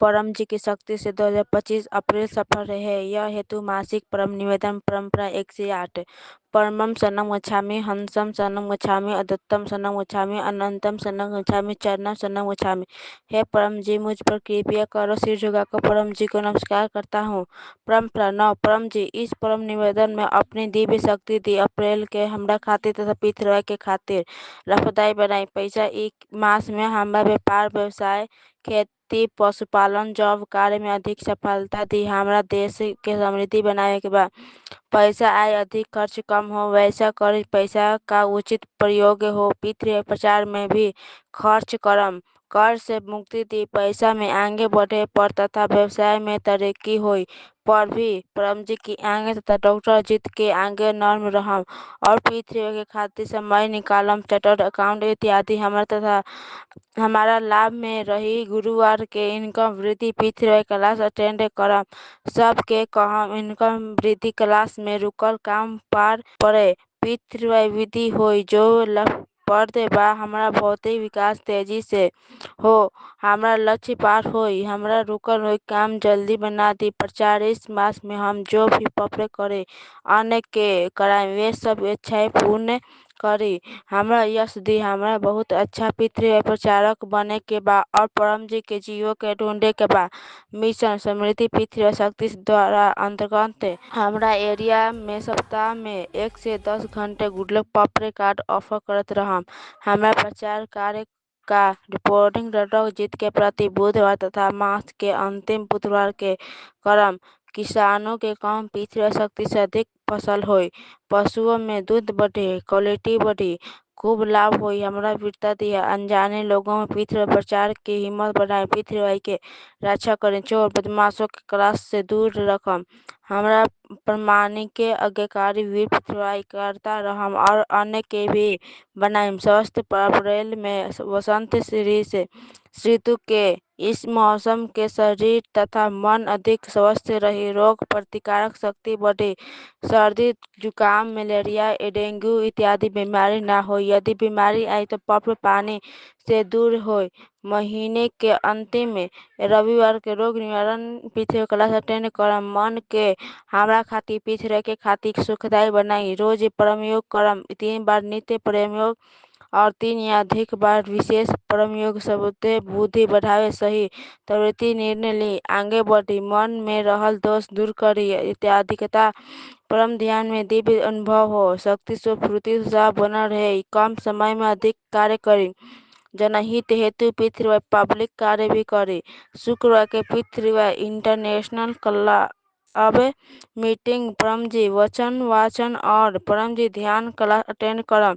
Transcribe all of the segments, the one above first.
परम जी की शक्ति से 2025 अप्रैल सफल रहे। यह हेतु मासिक परम निवेदन परंपरा 108। परमं शरणं गच्छामि, हंसं शरणं गच्छामि, अद्वैतम शरणं गच्छामि, अनंतम शरणं गच्छामि, चरणं शरणं गच्छामि। हे परम जी, मुझ पर कृपया करो। सिर झुकाकर परम जी को नमस्कार करता हूँ। परंपरा 9। परम जी, इस परम निवेदन में अपनी दिव्य शक्ति दी अप्रैल के हमरा खातिर तथा पितृ के खातिर लाभदायी बनाई। पैसा एक मास में हमरा व्यापार व्यवसाय खेती पशुपालन जॉब कार्य में अधिक सफलता दी। हमरा देश के समृद्धि बनावे के बा। पैसा आए अधिक खर्च कम हो, वैसा कर पैसा का उचित प्रयोग हो। पितृ प्रचार में भी खर्च करम। कर से मुक्ति दी। पैसा में आगे बढ़े पर तथा व्यवसाय में तरक्की होई पर भी परम जी की आगे तथा डॉक्टर जीत के आगे नर्म रहम और पितृ के खातिर समय निकालम। चार्टर्ड अकाउंट इत्यादि हमारा तथा हमारा लाभ में रही। गुरुवार के इनकम वृद्धि पितृ क्लास अटेंड करम। सबके कहम इनकम वृद्धि क्लास में रुकल काम पार पड़े। पितृ विधि होई जो लाभप्रद बा। हमारा भौतिक विकास तेजी से हो। हमारा लक्ष्य पार होई। हमारा रुकल हुई काम जल्दी बना दी। प्रचार इस मास में हम जो भी पत्र करे अन्य के कराए वे सब इच्छाएं पूर्ण करी। हमरा यश दी। हमरा बहुत अच्छा पितृ प्रचारक बने के बा और परम जी के जीवो के ढूंढे के बा। मिशन समृद्धि पितृ शक्ति द्वारा अंतर्गत हमरा एरिया में सप्ताह में 1 से 10 घंटे गुडलक पॉपरे कार्ड ऑफर करत रहम। हमरा प्रचार कार्य का रिपोर्टिंग डॉक्टर जीत के प्रति बुधवार तथा मास के अंतिम बुधवार के करम। किसानों के कम पितृ शक्ति से अधिक फसल होई। पशुओं में दूध बढ़े, क्वालिटी बढ़ी, खूब लाभ होई। हमरा वीरता दिया। अनजाने लोगों में पितृ प्रचार की हिम्मत बढ़ाए। पितृ के रक्षा करें। चोर बदमाशों के क्लास से दूर रखम। हमरा प्रमाणिक आज्ञाकारी वीर पितृ करता रहम और अन्य के भी बनाएम। स्वस्थ अप्रैल में वसंत ऋतु के इस मौसम के शरीर तथा मन अधिक स्वस्थ रही। रोग प्रतिकारक शक्ति बढ़े। सर्दी जुकाम मलेरिया डेंगू इत्यादि बीमारी ना हो। यदि बीमारी आई तो पप्र पानी से दूर हो। महीने के अंतिम में रविवार के रोग निवारण पितृ क्लास अटेंड करम। मन के हमरा खातिर पितृ के खातिर सुखदायी बनाई। रोज परमयोग करम। 3 बार नित्य परमयोग और 3 या अधिक बार विशेष परमयोग सबूते बुद्धि बढ़ावे। सही प्रवृत्ति निर्णय ली आगे बढ़ी। मन में रहल दोष दूर करी। इत्यादिकता परम ध्यान में दिव्य अनुभव हो। शक्ति स्फूर्ति उत्साह बना रहे। कम समय में अधिक कार्य करी। जनहित हेतु पितृ पब्लिक कार्य भी करे। शुक्रवार के पितृ इंटरनेशनल क्लब मीटिंग परम जी वचन वाचन और परम जी ध्यान क्लास अटेंड करम।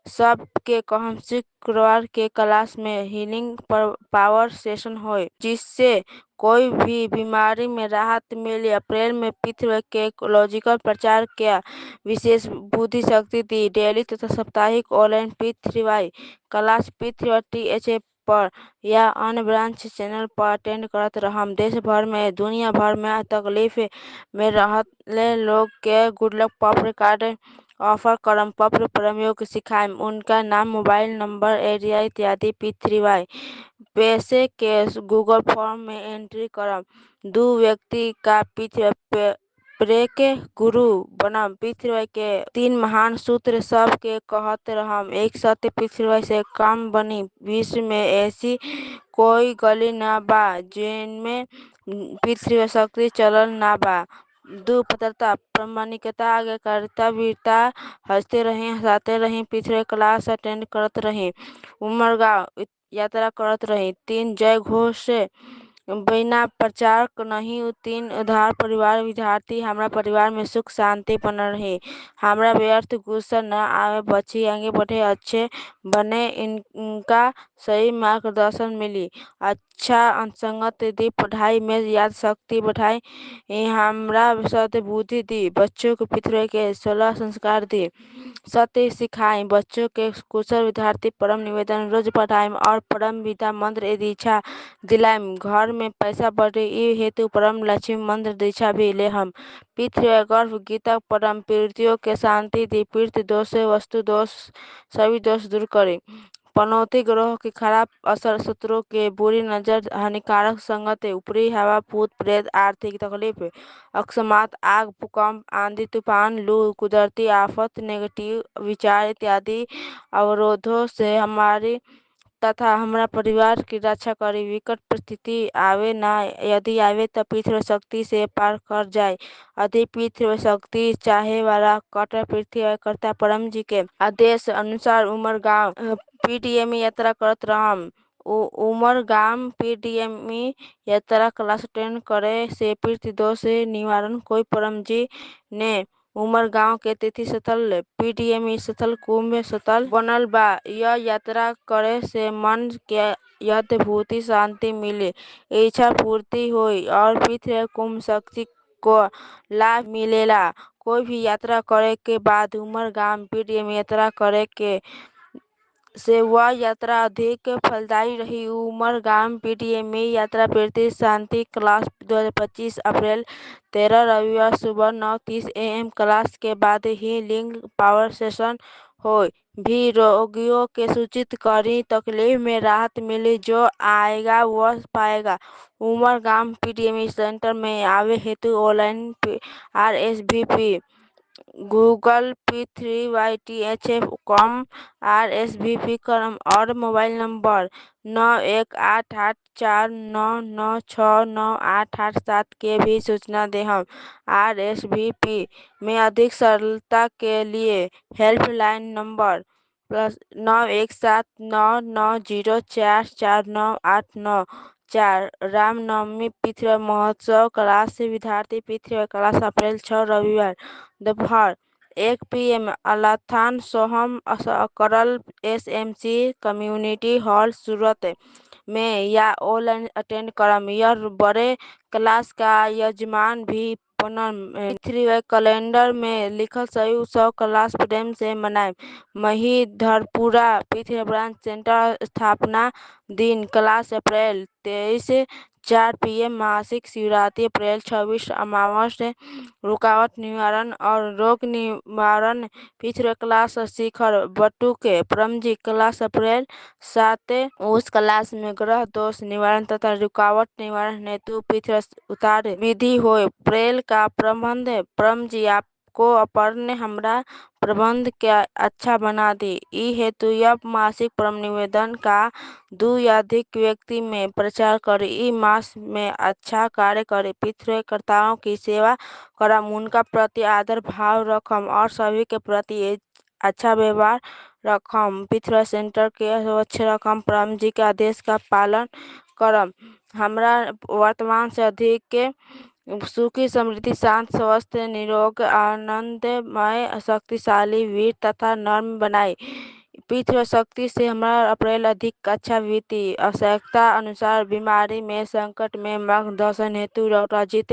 सबके कहम शुक्रवार के क्लास में हीलिंग पावर सेशन होए जिससे कोई भी बीमारी में राहत मिले। अप्रैल में पितृ के लॉजिकल प्रचार किया विशेष बुद्धि शक्ति दी। डेली तथा साप्ताहिक ऑनलाइन पितृ क्लास पितृ THA पर या अन्य ब्रांच चैनल पर अटेंड करत रहम। देश भर में दुनिया भर में तकलीफ में रहले लोग के गुडलक पॉपरे कार्ड ऑफर करम। पप्र प्रयोग सिखाएम। उनका नाम मोबाइल नंबर एरिया इत्यादि पितृ पैसे के गूगल फॉर्म में एंट्री करम। 2 व्यक्ति का पितृ प्रेक गुरु बनम। पितृ के 3 महान सूत्र सब के कहत रहम। एक सत्य पितृ से काम बनी। विश्व में ऐसी कोई गली ना बा जिनमें पितृ शक्ति चलल ना बा। 2 पत्रता प्रामाणिकता आज्ञाकारिता वीरता हंसते रही हंसाते रही। पितृ क्लास अटेंड करत रही। उमरगांव यात्रा करत रही। 3 जय घोष बिना प्रचार नहीं। 3 उधार परिवार विद्यार्थी हमरा परिवार में सुख शांति बनल रही। हमरा व्यर्थ गुस्सा न आवे बच्ची आगे बढ़े अच्छे बने इनका सही मार्गदर्शन मिली। अच्छा संगत दी। पढ़ाई में याद शक्ति बढ़ाई। हमरा सद बुद्धि दी। बच्चों को पितृ के 16 संस्कार दी। सत्य सिखाई। बच्चों के कुशल विद्यार्थी परम निवेदन रोज पढ़ाएम और परम विद्या मंत्र दीक्षा दिलाएम। घर में पैसा बढ़े ई हेतु परम लक्ष्मी मंत्र दीक्षा भी ले हम। पितृ गर्भ गीता परम पीड़ितों के शांति दी। पीड़ित दोष वस्तु दोष सभी दोष दूर करे। पनौती ग्रहों की खराब असर, शत्रुओं के बुरी नजर, हानिकारक संगत, ऊपरी हवा, भूत प्रेत, आर्थिक तकलीफ, अकस्मात, आग, भूकंप, आंधी तूफान, लू, कुदरती आफत, नेगेटिव विचार इत्यादि अवरोधों से हमारी तथा हमारा परिवार की रक्षा करी। विकट परिस्थिति आवे ना, यदि आवे तो पृथ्वी शक्ति से पार कर जाए। अधिक पृथ्वी शक्ति चाहे वाला कटर पृथ्वी कर्ता परम जी के आदेश अनुसार उमरगांव पीडीएम यात्रा करत रहम। उमरगाम पीडीएम यात्रा क्लास 10 करे से पृथ्वी दोष से निवारण कोई परम जी ने उमरगांव के तिथि स्थल पीडीएम स्थल कुंभ स्थल बनल बा। यह यात्रा करे से मन के अद्भुत शांति मिले, इच्छा पूर्ति होई और पृथ्वी कुंभ शक्ति को लाभ मिलेला। कोई भी यात्रा करे के बाद उमरगाम पीडीएम यात्रा करे के से वह यात्रा अधिक फलदायी रही। उमरगाम पीडीएम यात्रा पृथ्वी शांति क्लास 2025 अप्रैल 13 रविवार सुबह 9:30 AM क्लास के बाद ही लिंग पावर सेशन हो भी रोगियों के सूचित करी, तकलीफ में राहत मिली, जो आएगा वह पाएगा। उमरगाम पीडीएम सेंटर में आवे हेतु online RSVP Google P3YTHF.com RSVP करम और मोबाइल नंबर 918849969887 के भी सूचना देहम। RSVP में अधिक सरलता के लिए हेल्पलाइन नंबर +917990449894। रामनवमी पृथ्वी महोत्सव क्लास विद्यार्थी पृथ्वी क्लास अप्रैल 6 रविवार दोपहर 1 PM अलाथान सोहम करल SMC कम्युनिटी हॉल सूरत में या ऑनलाइन अटेंड करम। यह बड़े क्लास का यजमान भी बनम। पृथ्वी कैलेंडर में लिखल सही उत्सव क्लास प्रेम से मनाएं। महिधरपुरा पृथ्वी ब्रांच सेंटर स्थापना दिन क्लास अप्रैल 23 4 PM मासिक शिवरात्रि अप्रैल 26 अमावस्या रुकावट निवारण और रोग निवारण पृथ्वी क्लास शिखर बटुके परमजी क्लास अप्रैल 7 उस क्लास में ग्रह दोष निवारण तथा रुकावट निवारण हेतु पृथ्वी उतार विधि हो। अप्रैल का प्रबंध परमजी आपको अपने हमरा प्रबंध के अच्छा बना दी। ई हेतु यह मासिक परम निवेदन का 2 या अधिक व्यक्ति में प्रचार करे। ई मास में अच्छा कार्य करे, पृथ्वी कर्ताओं की सेवा करम, उनका प्रति आदर भाव रखम और सभी के प्रति अच्छा व्यवहार रखम। पृथ्वी सेंटर के स्वच्छ रखम, परम जी के आदेश का पालन करम। हमरा वर्तमान से अधिक के सुखी समृद्धि शांत स्वस्थ निरोग आनंदमय शक्तिशाली वीर तथा नर्म बनाए। पृथ्वी शक्ति से हमारा अप्रैल अधिक अच्छा बीती। आवश्यकता अनुसार बीमारी में संकट में मार्गदर्शन हेतु डॉक्टर जीत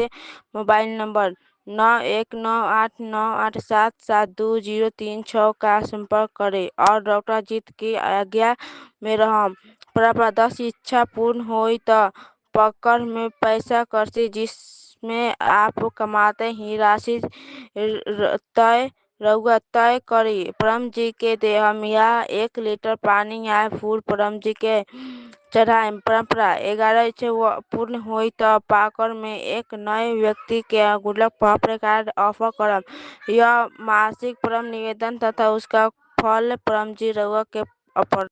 मोबाइल नंबर 919898772036 का संपर्क करें और डॉक्टर जीत की आज्ञा में रहम। प्रारब्ध इच्छा पूर्ण होई तो पकड़ में पैसा खर्ची, जिसमें आप कमाते ही राशि तय रउआ तय करी परम जी के देहम या 1 लीटर पानी या फूल परम जी के चढ़ाएं। परंपरा 11 इच्छा पूर्ण हुई तो पाकर में एक नए व्यक्ति के गुल्लक प्रकार ऑफर करम। यह मासिक परम निवेदन तथा उसका फल परम जी रउआ के अपर